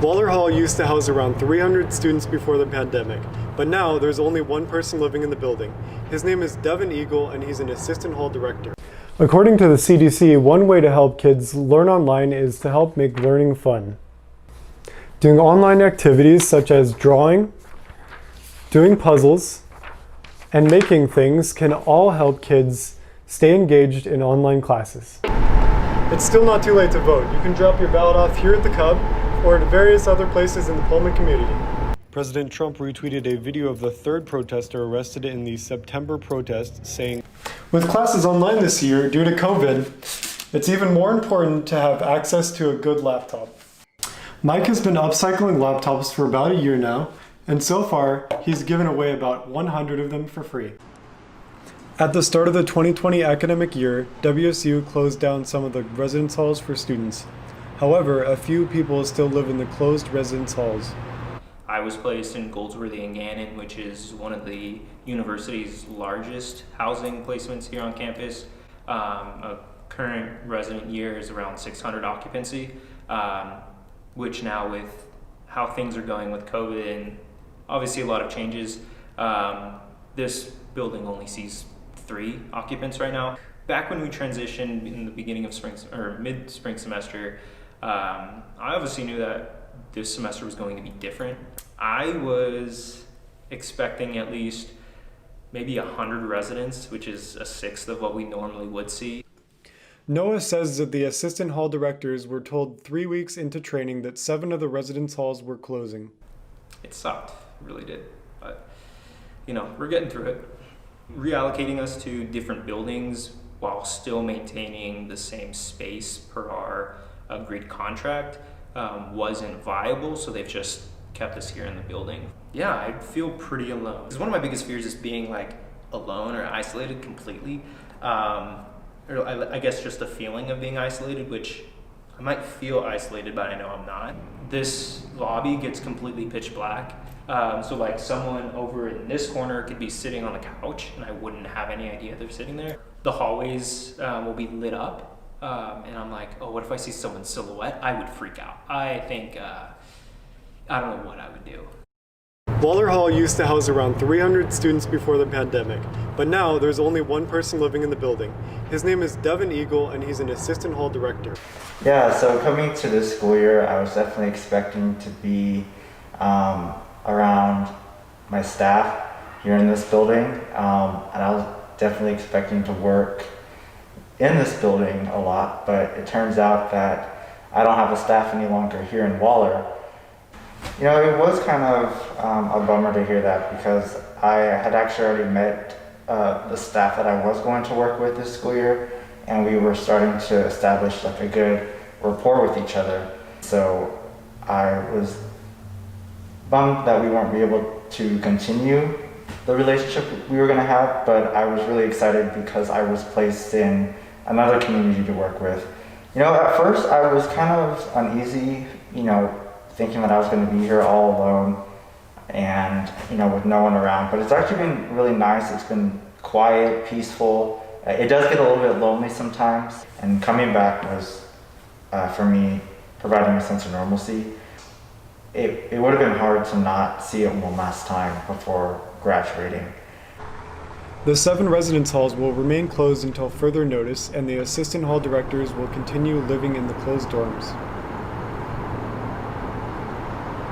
Waller Hall used to house around 300 students before the pandemic, but now there's only one person living in the building. His name is Devin Eagle, and he's an assistant hall director. According to the CDC, one way to help kids learn online is to help make learning fun. Doing online activities such as drawing, doing puzzles, and making things can all help kids stay engaged in online classes. It's still not too late to vote. You can drop your ballot off here at the Cub or at various other places in the Pullman community. President Trump retweeted a video of the third protester arrested in the September protest, saying, "With classes online this year due to COVID, it's even more important to have access to a good laptop." Mike has been upcycling laptops for about a year now, and so far, he's given away about 100 of them for free. At the start of the 2020 academic year, WSU closed down some of the residence halls for students. However, a few people still live in the closed residence halls. I was placed in Goldsworthy and Gannon, which is one of the university's largest housing placements here on campus. A current resident year is around 600 occupancy, which now with how things are going with COVID and obviously a lot of changes, this building only sees 3 occupants right now. Back when we transitioned in the beginning of spring or mid-spring semester, I obviously knew that this semester was going to be different. I was expecting at least maybe 100 residents, which is a sixth of what we normally would see. Noah says that the assistant hall directors were told 3 weeks into training that 7 of the residence halls were closing. It sucked, it really did. But, we're getting through it. Reallocating us to different buildings while still maintaining the same space per our agreed contract wasn't viable, so they've just kept us here in the building. Yeah, I feel pretty alone. Because one of my biggest fears is being alone or isolated completely. Or I guess just the feeling of being isolated, which I might feel isolated, but I know I'm not. This lobby gets completely pitch black. So someone over in this corner could be sitting on the couch and I wouldn't have any idea they're sitting there. The hallways will be lit up. And I'm like, oh, what if I see someone's silhouette? I would freak out. I think, I don't know what I would do. Waller Hall used to house around 300 students before the pandemic, but now there's only one person living in the building. His name is Devin Eagle, and he's an assistant hall director. Yeah, so coming to this school year, I was definitely expecting to be around my staff here in this building, and I was definitely expecting to work in this building a lot, but it turns out that I don't have a staff any longer here in Waller. It was kind of a bummer to hear that because I had actually already met the staff that I was going to work with this school year, and we were starting to establish a good rapport with each other. So I was bummed that we weren't able to continue the relationship we were going to have, but I was really excited because I was placed in another community to work with. At first I was kind of uneasy, thinking that I was going to be here all alone and, with no one around. But it's actually been really nice. It's been quiet, peaceful. It does get a little bit lonely sometimes. And coming back was, for me, providing a sense of normalcy. It would have been hard to not see it one last time before graduating. The 7 residence halls will remain closed until further notice, and the assistant hall directors will continue living in the closed dorms.